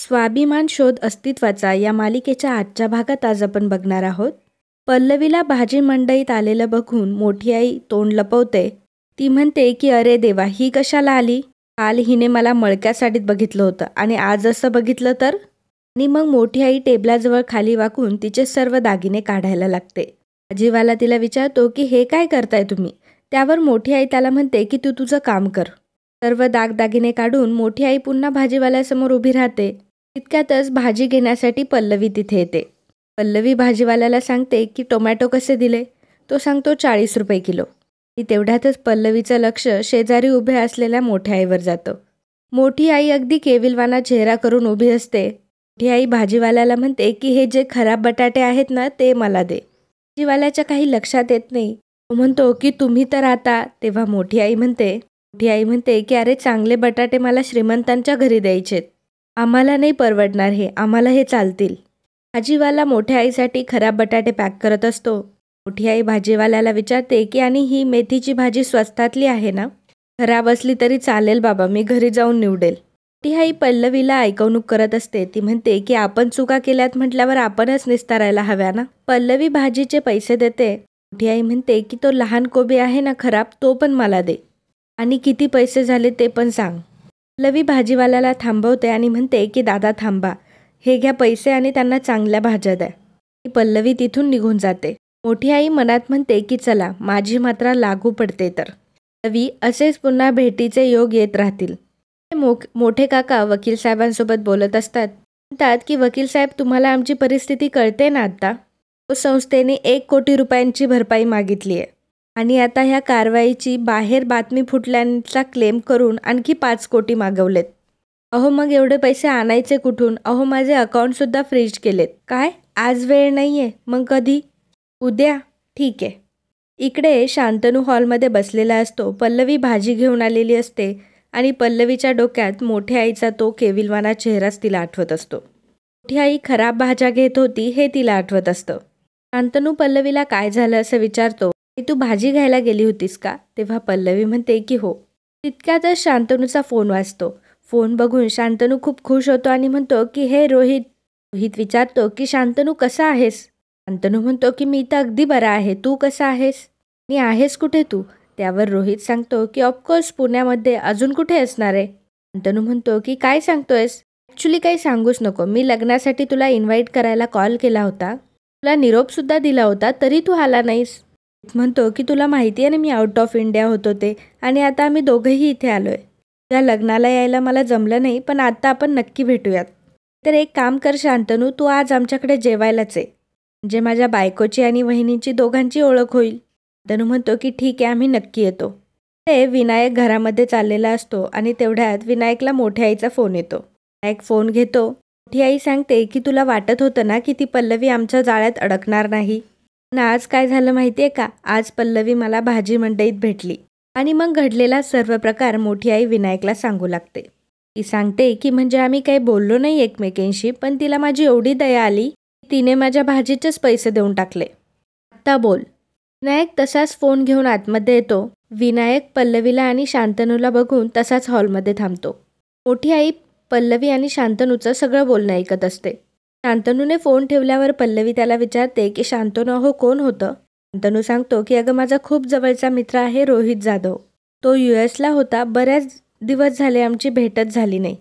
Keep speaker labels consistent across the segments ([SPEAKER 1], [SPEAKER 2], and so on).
[SPEAKER 1] स्वाभिमान शोध अस्तित्वाचा या मालिकेच्या आजच्या भागात आज आपण बघणार आहोत. पल्लवीला भाजी मंडईत आलेलं बघून मोठी आई तोंड लपवते. ती म्हणते की अरे देवा, ही कशाला आली? काल हिने मला मळक्या साडीत बघितलं होतं आणि आज असं बघितलं तर? आणि मग मोठी आई टेबलाजवळ खाली वाकून तिचे सर्व दागिने काढायला लागते. भाजीवाला तिला विचारतो की हे काय करताय तुम्ही? त्यावर मोठी आई त्याला म्हणते की तू तुझं काम कर. सर्व दागदागिने काढून मोठी आई पुन्हा भाजीवाल्यासमोर उभी राहते. तितक्यातच भाजी घेण्यासाठी पल्लवी तिथे येते. पल्लवी भाजीवाल्याला सांगते की टोमॅटो कसे दिले? तो सांगतो 40 रुपये किलो. तेवढ्यातच पल्लवीचं लक्ष शेजारी उभे असलेल्या मोठ्या आईवर जातं. मोठी आई अगदी केविलवाना चेहरा करून उभी असते. मोठी आई भाजीवाल्याला म्हणते की हे जे खराब बटाटे आहेत ना, ते मला दे. भाजीवाल्याच्या काही लक्षात येत नाही. तो म्हणतो की तुम्ही तर आता. तेव्हा मोठी आई म्हणते की अरे, चांगले बटाटे मला श्रीमंतांच्या घरी द्यायचेत. आम्हाला नाही परवडणार हे, आम्हाला हे चालतील. भाजीवाला मोठ्या आईसाठी खराब बटाटे पॅक करत असतो. मोठी आई भाजीवाल्याला विचारते की आणि ही मेथीची भाजी स्वस्तातली आहे ना? खराब असली तरी चालेल बाबा, मी घरी जाऊन निवडेल. मोठी आई पल्लवीला ऐकवणूक करत असते. ती म्हणते की आपण चुका केल्यात म्हटल्यावर आपणच निस्तारायला हव्या ना. पल्लवी भाजीचे पैसे देते. मोठी आई म्हणते की तो लहान कोबी आहे ना खराब, तो पण मला दे. आणि किती पैसे झाले ते पण सांग. पल्लवी भाजीवाल्याला थांबवते आणि म्हणते की दादा थांबा, हे घ्या पैसे आणि त्यांना चांगल्या भाज्या द्या. पल्लवी तिथून निघून जाते. मोठी आई मनात म्हणते की चला, माझी मात्रा लागू पडते तर. पल्लवी असेच पुन्हा भेटीचे योग येत राहतील. मोठे काका वकील साहेबांसोबत बोलत असतात. म्हणतात की वकील साहेब, तुम्हाला आमची परिस्थिती कळते ना आता? संस्थेने 1 कोटी रुपयांची भरपाई मागितली आहे आणि आता ह्या कारवाईची बाहेर बातमी फुटल्याचा क्लेम करून आणखी 5 कोटी मागवलेत. अहो, मग एवढे पैसे आणायचे कुठून? अहो, माझे अकाउंटसुद्धा फ्रीज केलेत. काय? आज वेळ नाही आहे? मग कधी? उद्या? ठीक आहे. इकडे शांतनू हॉलमध्ये बसलेला असतो. पल्लवी भाजी घेऊन आलेली असते आणि पल्लवीच्या डोक्यात मोठ्या आईचा तो केविलवाना चेहराच तिला आठवत असतो. मोठी आई खराब भाज्या घेत होती हे तिला आठवत असतं. शांतनू पल्लवीला काय झालं असं विचारतो. तू भाजी घ्यायला गेली होतीस का? तेव्हा पल्लवी म्हणते की हो. तितक्यातच शांतनूचा फोन वाजतो. फोन बघून शांतनू खूप खुश होतो आणि म्हणतो की हे रोहित. रोहित विचारतो की शांतनू कसा आहेस? शांतनू म्हणतो की मी तर अगदी बरा आहे, तू कसा आहेस? आणि आहेस कुठे तू? त्यावर रोहित सांगतो की ऑफकोर्स पुण्यामध्ये, अजून कुठे असणार आहे? शांतनू म्हणतो की काय सांगतोयस? ॲक्च्युली काही सांगूच नको, मी लग्नासाठी तुला इन्व्हाइट करायला कॉल केला होता, तुला निरोपसुद्धा दिला होता, तरी तू आला नाहीस. म्हणतो की तुला माहिती आहे ना, मी आउट ऑफ इंडिया होतो ते, आणि आता आम्ही दोघंही इथे आलोय. त्या लग्नाला यायला मला जमलं नाही, पण आता आपण नक्की भेटूयात. तर एक काम कर शांतनू, तू आज आमच्याकडे जेवायलाच आहे, म्हणजे माझ्या बायकोची आणि वहिनींची दोघांची ओळख होईल. शांतनू म्हणतो की ठीक आहे, आम्ही नक्की येतो. ते विनायक घरामध्ये चाललेला असतो आणि तेवढ्यात विनायकला मोठ्या आईचा फोन येतो. विनायक फोन घेतो. मोठी आई सांगते की तुला वाटत होतं ना की ती पल्लवी आमच्या जाळ्यात अडकणार नाही. पण आज काय झालं माहिती आहे का? आज पल्लवी मला भाजी मंडईत भेटली. आणि मग घडलेला सर्व प्रकार मोठी आई विनायकला सांगू लागते. ती सांगते की म्हणजे आम्ही काही बोललो नाही एकमेकींशी, पण तिला माझी एवढी दया आली की तिने माझ्या भाजीचेच पैसे देऊन टाकले. आत्ता बोल. विनायक तसाच फोन घेऊन आतमध्ये येतो. विनायक पल्लवीला आणि शांतनूला बघून तसाच हॉलमध्ये थांबतो. मोठी आई पल्लवी आणि शांतनूचं सगळं बोलणं ऐकत असते. शांतनूने फोन ठेवल्यावर पल्लवी त्याला विचारते की शांतनू, हो कोण होतं? शांतनू सांगतो की अगं, माझा खूप जवळचा मित्र आहे रोहित जाधव. तो US ला होता. बऱ्याच दिवस झाले आमची भेटच झाली नाही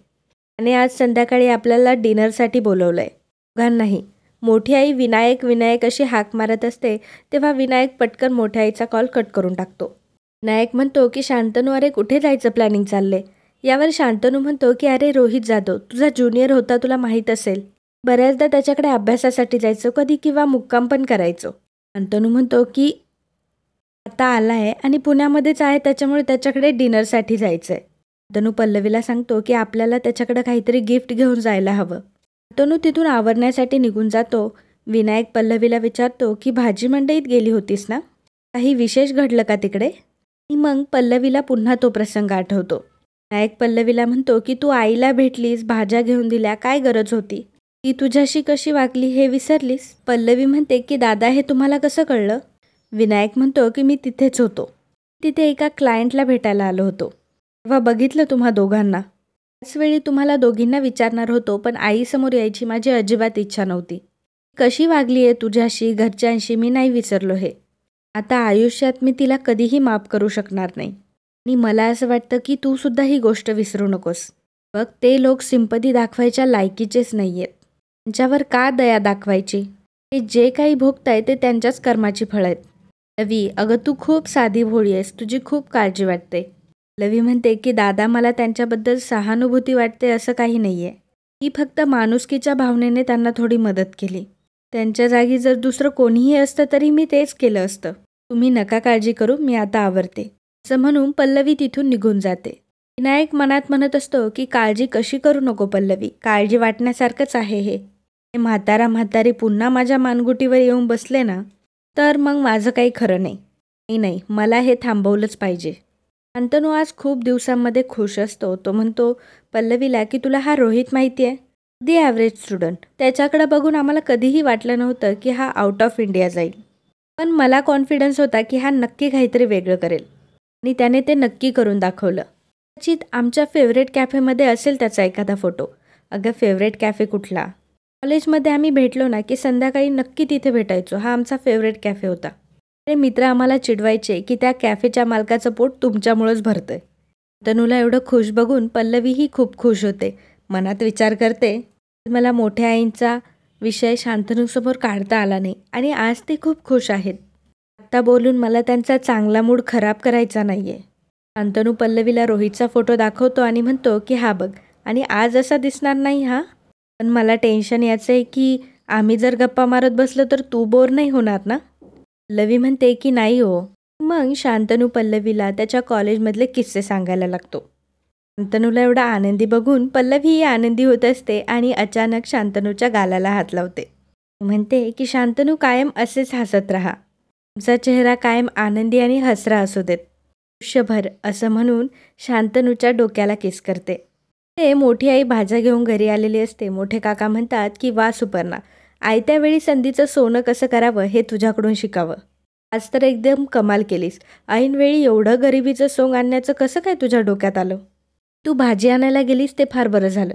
[SPEAKER 1] आणि आज संध्याकाळी आपल्याला डिनरसाठी बोलवलंय दोघांनाही. मोठी आई विनायक अशी हाक मारत असते. तेव्हा विनायक पटकन मोठ्या आईचा कॉल कट करून टाकतो. विनायक म्हणतो की शांतनू, अरे कुठे जायचं प्लॅनिंग चाललंय? यावर शांतनू म्हणतो की अरे, रोहित जाधव तुझा ज्युनियर होता, तुला माहीत असेल. बऱ्याचदा त्याच्याकडे अभ्यासासाठी जायचो कधी, किंवा मुक्काम पण करायचो. शांतनू म्हणतो की आता आला आहे आणि पुण्यामध्येच आहे, त्याच्यामुळे त्याच्याकडे डिनरसाठी जायचं आहे. शांतनू पल्लवीला सांगतो की आपल्याला त्याच्याकडे काहीतरी गिफ्ट घेऊन जायला हवं. शांतनू तिथून आवरण्यासाठी निघून जातो. विनायक पल्लवीला विचारतो की भाजी मंडईत गेली होतीस ना, काही विशेष घडलं का तिकडे? आणि मग पल्लवीला पुन्हा तो प्रसंग आठवतो. विनायक पल्लवीला म्हणतो की तू आईला भेटलीस, भाज्या घेऊन दिल्या, काय गरज होती? ती तुझ्याशी कशी वागली हे विसरलीस? पल्लवी म्हणते की दादा, हे तुम्हाला कसं कळलं? विनायक म्हणतो की मी तिथेच होतो, तिथे एका क्लायंटला भेटायला आलो होतो, तेव्हा बघितलं तुम्हा दोघांना. त्याच वेळी तुम्हाला दोघींना विचारणार होतो, पण आईसमोर यायची माझी अजिबात इच्छा नव्हती. कशी वागली आहे तुझ्याशी, घरच्यांशी मी नाही विसरलो हे. आता आयुष्यात मी तिला कधीही माफ करू शकणार नाही. आणि मला असं वाटतं की तू सुद्धा ही गोष्ट विसरू नकोस. बघ, ते लोक सिंपती दाखवायच्या लायकीचेच नाही आहेत. त्यांच्यावर का दया दाखवायची? ते जे काही भोगताय ते त्यांच्याच कर्माची फळं आहेत. लवी, अगं तू खूप साधी भोळी आहेस, तुझी खूप काळजी वाटते. लवी म्हणते की दादा, मला त्यांच्याबद्दल सहानुभूती वाटते असं काही नाही आहे. मी फक्त माणुसकीच्या भावनेने त्यांना थोडी मदत केली. त्यांच्या जागी जर दुसरं कोणीही असतं तरी मी तेच केलं असतं. तुम्ही नका काळजी करू, मी आता आवरते. असं म्हणून पल्लवी तिथून निघून जाते. विनायक मनात म्हणत असतो की काळजी कशी करू नको पल्लवी, काळजी वाटण्यासारखंच आहे हे. म्हातारा म्हातारी पुन्हा माझ्या मानगुटीवर येऊन बसले ना, तर मग माझं काही खरं नाही. नाही, मला हे थांबवलंच पाहिजे. शांतनू आज खूप दिवसांमध्ये खुश असतो. तो म्हणतो पल्लवीला की तुला हा रोहित माहिती आहे, अगदी ॲव्हरेज स्टुडंट. त्याच्याकडे बघून आम्हाला कधीही वाटलं नव्हतं की हा आउट ऑफ इंडिया जाईल. पण मला कॉन्फिडन्स होता की हा नक्की काहीतरी वेगळं करेल. आणि त्याने ते नक्की करून दाखवलं. कदाचित आमच्या फेवरेट कॅफेमध्ये असेल त्याचा एखादा फोटो. अगं, फेवरेट कॅफे कुठला? कॉलेजमध्ये आम्ही भेटलो ना की संध्याकाळी नक्की तिथे भेटायचो. हा आमचा फेवरेट कॅफे होता. ते मित्र आम्हाला चिडवायचे की त्या कॅफेच्या मालकाचं पोट तुमच्यामुळंच भरतंय. तनूला एवढं खुश बघून पल्लवीही खूप खुश होते. मनात विचार करते, मला मोठ्या आईंचा विषय शांतनूसमोर काढता आला नाही आणि आज ते खूप खुश आहेत. आत्ता बोलून मला त्यांचा चांगला मूड खराब करायचा नाही आहे. शांतनू पल्लवीला रोहितचा फोटो दाखवतो आणि म्हणतो की हा बघ, आणि आज असा दिसणार नाही हा. पण मला टेन्शन याचं आहे की आम्ही जर गप्पा मारत बसलो तर तू बोर नाही होणार ना? पल्लवी म्हणते की नाही हो. मग शांतनू पल्लवीला त्याच्या कॉलेजमधले किस्से सांगायला लागतो. शांतनूला एवढा आनंदी बघून पल्लवीही आनंदी होत असते आणि अचानक शांतनूच्या गालाला हात लावते. म्हणते की शांतनू, कायम असेच हसत राहा. तुमचा चेहरा कायम आनंदी आणि हसरा असू देत आयुष्यभर, असं म्हणून शांतनूच्या डोक्याला किस करते. ते मोठी आई भाज्या घेऊन घरी आलेली असते. मोठे काका म्हणतात की वा सुपर्णा, आयत्या वेळी संधीचं सोनं कसं करावं हे तुझ्याकडून शिकावं. आज तर एकदम कमाल केलीस. ऐनवेळी एवढं गरिबीचं सोंग आणण्याचं कसं काय तुझ्या डोक्यात आलं? तू भाजी आणायला गेलीस ते फार बरं झालं.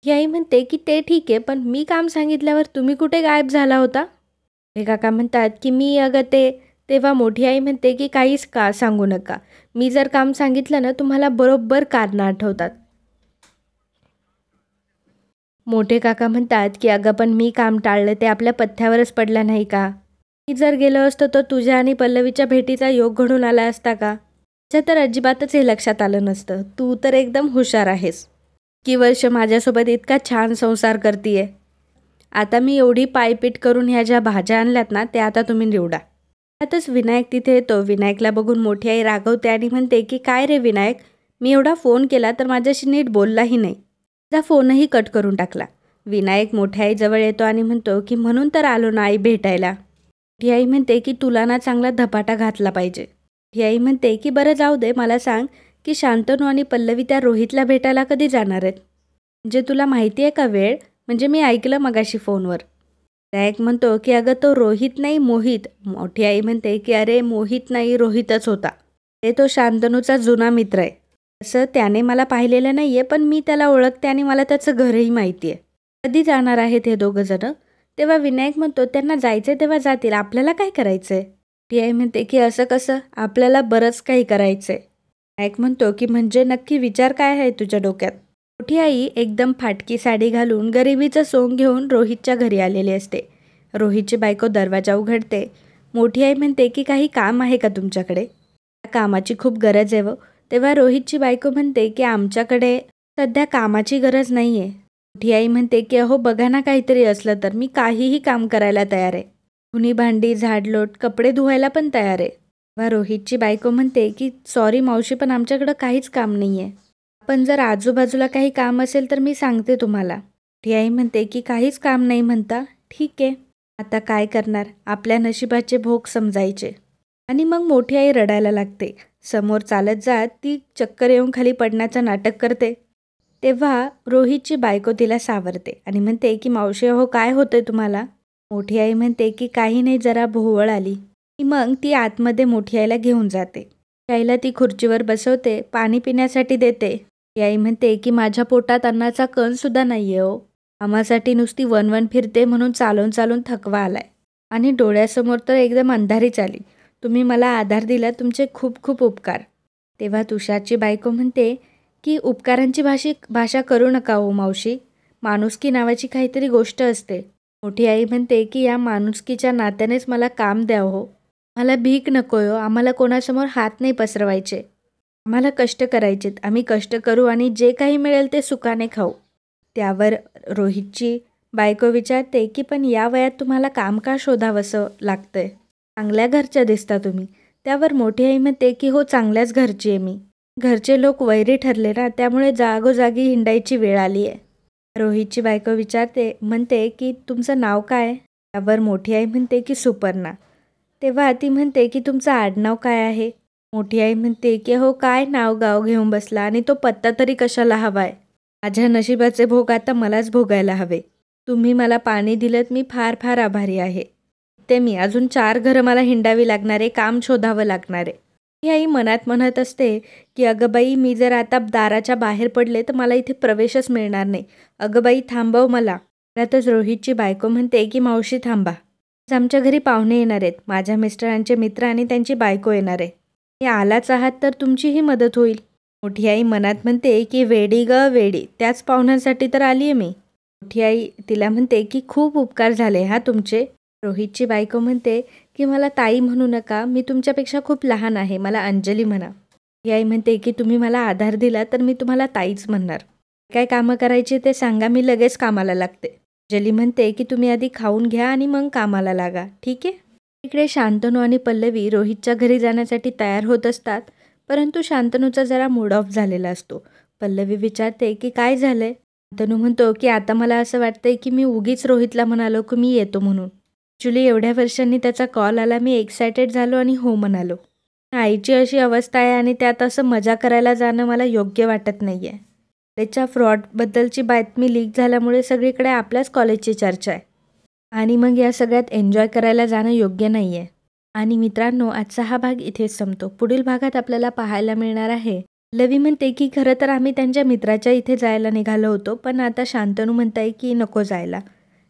[SPEAKER 1] ही आई म्हणते की ते ठीक आहे, पण मी काम सांगितल्यावर तुम्ही कुठे गायब झाला होता? हे काका म्हणतात की मी अगं तेव्हा मोठी आई म्हणते की काहीच का सांगू नका. मी जर काम सांगितलं ना, तुम्हाला बरोबर कारणं आठवतात. मोठे काका म्हणतात की अगं, पण मी काम टाळलं ते आपल्या पथ्यावरच पडलं नाही का? मी जर गेलो असतो तर तुझ्या आणि पल्लवीच्या भेटीचा योग घडून आला असता का? माझ्या तर अजिबातच हे लक्षात आलं नसतं. तू तर एकदम हुशार आहेस. की वर्ष माझ्यासोबत इतका छान संसार करतीये. आता मी एवढी पायपीट करून ह्या ज्या भाज्या आणल्यात ना, त्या आता तुम्ही निवडा. त्यातच विनायक तिथे येतो. विनायकला बघून मोठी आई रागवते आणि म्हणते की काय रे विनायक, मी एवढा फोन केला तर माझ्याशी नीट बोललाही नाही. माझा फोनही कट करून टाकला. विनायक मोठ्या आईजवळ येतो आणि म्हणतो की म्हणून तर आलो ना आई भेटायला. मोठी आई म्हणते की तुला ना चांगला धपाटा घातला पाहिजे. मोठी आई म्हणते की बरं जाऊ दे, मला सांग की शांतनू आणि पल्लवी त्या रोहितला भेटायला कधी जाणार आहेत? म्हणजे तुला माहिती आहे का वेळ? म्हणजे मी ऐकलं मगाशी फोनवर. विनायक म्हणतो की अगं, तो रोहित नाही, मोहित. मोठी आई म्हणते की अरे मोहित नाही, रोहितच होता. तो शांतनूचा जुना मित्र आहे. असं त्याने मला पाहिलेलं नाही आहे, पण मी त्याला ओळखते आणि मला त्याचं घरही माहिती आहे. कधी जाणार आहेत हे दोघं जण? तेव्हा विनायक म्हणतो त्यांना जायचं तेव्हा जातील, आपल्याला काय करायचं आहे? मोठी आई म्हणते की असं कसं, आपल्याला बरंच काही करायचं आहे. विनायक म्हणतो की म्हणजे नक्की विचार काय आहे तुझ्या डोक्यात? मोठी आई एकदम फाटकी साडी घालून गरिबीचं सोंग घेऊन रोहितच्या घरी आलेली असते. रोहितची बायको दरवाजा उघडते. मोठी आई म्हणते की काही काम आहे का तुमच्याकडे? त्या कामाची खूप गरज आहे व. तेव्हा रोहितची बायको म्हणते की आमच्याकडे सध्या कामाची गरज नाही आहे. मोठी आई म्हणते की अहो बघा ना, काहीतरी असलं तर मी काहीही काम करायला तयार आहे. धुणी भांडी, झाडलोट, कपडे धुवायला पण तयार आहे. तेव्हा रोहितची बायको म्हणते की सॉरी मावशी, पण आमच्याकडं काहीच काम नाही आहे. पण जर आजूबाजूला काही काम असेल तर मी सांगते तुम्हाला. मोठी आई म्हणते की काहीच काम नाही म्हणता, ठीक आहे. आता काय करणार, आपल्या नशिबाचे भोग समजायचे. आणि मग मोठी आई रडायला लागते. समोर चालत जात ती चक्कर येऊन खाली पडण्याचं नाटक करते. तेव्हा रोहितची बायको तिला सावरते आणि म्हणते की मावशी हो, काय होतंय तुम्हाला? मोठी आई म्हणते की काही नाही, जरा भोवळ आली. मग ती आतमध्ये मोठी आईला घेऊन जाते. आईला ती खुर्चीवर बसवते, पाणी पिण्यासाठी देते. आई म्हणते की माझ्या पोटात अन्नाचा कणसुद्धा नाही आहे हो. आम्हासाठी नुसती वनवन फिरते म्हणून चालून चालून थकवा आलाय आणि डोळ्यासमोर तर एकदम अंधारीच आली. तुम्ही मला आधार दिला, तुमचे खूप खूप उपकार. तेव्हा तुषारची बायको म्हणते की उपकारांची भाषा करू नका हो मावशी. माणुसकी नावाची काहीतरी गोष्ट असते. मोठी आई म्हणते की या माणुसकीच्या नात्यानेच मला काम द्या हो. मला भीक नकोय हो. आम्हाला कोणासमोर हात नाही पसरवायचे. आम्हाला कष्ट करायचेत. आम्ही कष्ट करू आणि जे काही मिळेल ते सुखाने खाऊ. त्यावर रोहितची बायको विचारते की पण या वयात तुम्हाला काम का शोधावंसं लागतंय? चांगल्या घरच्या दिसता तुम्ही. त्यावर मोठी आई म्हणते की हो, चांगल्याच घरची आहे मी. घरचे लोक वैरी ठरले ना, त्यामुळे जागोजागी हिंडायची वेळ आली आहे. रोहितची बायको म्हणते की तुमचं नाव काय? त्यावर मोठी आई म्हणते की सुपर्णा. तेव्हा ती म्हणते की तुमचं आडनाव काय आहे? मोठी आई म्हणते की हो, काय नाव गाव घेऊन बसला आणि तो पत्ता तरी कशाला हवाय? माझ्या नशिबाचे भोग आता मलाच भोगायला हवे. तुम्ही मला पाणी दिलंत, मी फार फार आभारी आहे. ते मी अजून 4 घरं मला हिंडावी लागणारे, काम शोधावं लागणारे. ही आई मनात म्हणत असते की अगं बाई, मी जर आता दाराच्या बाहेर पडले तर मला इथे प्रवेशच मिळणार नाही. अगं बाई, थांबव मला. त्यातच रोहितची बायको म्हणते की मावशी थांबा. आज आमच्या घरी पाहुणे येणार आहेत. माझ्या मिस्टरांचे मित्र आणि त्यांची बायको येणार आहे. हे आलाच आहात तर तुमचीही मदत होईल. मोठी आई मनात म्हणते की वेडी ग वेडी, त्याच पाहुण्यांसाठी तर आली आहे मी. मोठी आई तिला म्हणते की खूप उपकार झाले हा तुमचे. रोहितची बायको म्हणते की मला ताई म्हणू नका, मी तुमच्यापेक्षा खूप लहान आहे, मला अंजली म्हणा. ही आई म्हणते की तुम्ही मला आधार दिला तर मी तुम्हाला ताईच म्हणणार. काय कामं करायची ते सांगा, मी लगेच कामाला लागते. अंजली म्हणते की तुम्ही आधी खाऊन घ्या आणि मग कामाला लागा, ठीक आहे. इकडे शांतनू आणि पल्लवी रोहितच्या घरी जाण्यासाठी तयार होत असतात, परंतु शांतनूचा जरा मूड ऑफ झालेला असतो. पल्लवी विचारते की काय झालंय? शांतनू म्हणतो की आता मला असं वाटतंय की मी उगीच रोहितला म्हणालो की मी येतो म्हणून. ॲक्च्युली एवढ्या वर्षांनी त्याचा कॉल आला, मी एक्सायटेड झालो आणि हो म्हणालो. आईची अशी अवस्था आहे आणि त्यात असं मजा करायला जाणं मला योग्य वाटत नाही आहे. कॉलेजच्या फ्रॉडबद्दलची बातमी लीक झाल्यामुळे सगळीकडे आपल्याच कॉलेजची चर्चा आहे आणि मग या सगळ्यात एन्जॉय करायला जाणं योग्य नाही आहे. आणि मित्रांनो, आजचा हा भाग इथेच संपतो. पुढील भागात आपल्याला पाहायला मिळणार आहे पल्लवी म्हणते की खरं तर आम्ही त्यांच्या मित्राच्या इथे जायला निघालो होतो, पण आता शांतनू म्हणताय की नको जायला.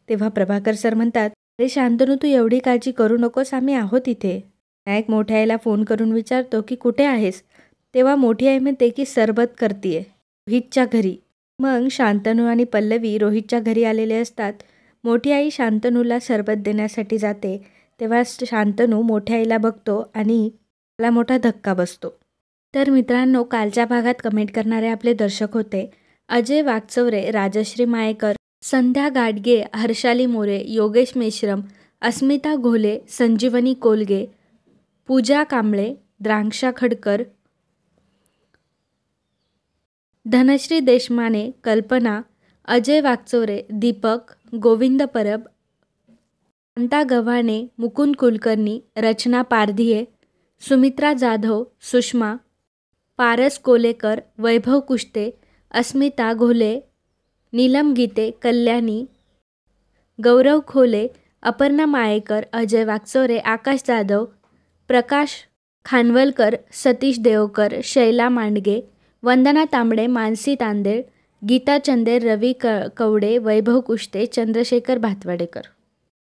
[SPEAKER 1] तेव्हा प्रभाकर सर म्हणतात, अरे शांतनू, तू एवढी काळजी करू नकोस, आम्ही आहोत इथे. नायक मोठ्या आईला फोन करून विचारतो की कुठे आहेस? तेव्हा मोठी आई म्हणते की सरबत करतीये रोहितच्या घरी. मग शांतनू आणि पल्लवी रोहितच्या घरी आलेले असतात. मोठी आई शांतनूला सरबत देण्यासाठी जाते, तेव्हा शांतनू मोठ्या आईला बघतो आणि त्याला मोठा धक्का बसतो. तर मित्रांनो, कालच्या भागात कमेंट करणारे आपले दर्शक होते अजय वागचौरे, राजश्री मायेकर, संध्या गाडगे, हर्षाली मोरे, योगेश मेश्रम, अस्मिता घोले, संजीवनी कोलगे, पूजा कांबळे, द्रांक्षा खडकर, धनश्री देशमाने, कल्पना, अजय वागचौरे, दीपक, गोविंद परब, कांता गव्हाणे, मुकुंद कुलकर्णी, रचना पारधिये, सुमित्रा जाधव, सुषमा, पारस कोलेकर, वैभव कुष्टे, अस्मिता घोले, नीलम गीते, कल्याणी, गौरव खोले, अपर्णा मायेकर, अजय वागचौरे, आकाश जाधव, प्रकाश खानवलकर, सतीश देवकर, शैला मांडगे, वंदना तांबडे, मानसी तांदेळ, गीता चंदेर, रवी कवडे, वैभव कुष्टे, चंद्रशेखर भातवाडेकर.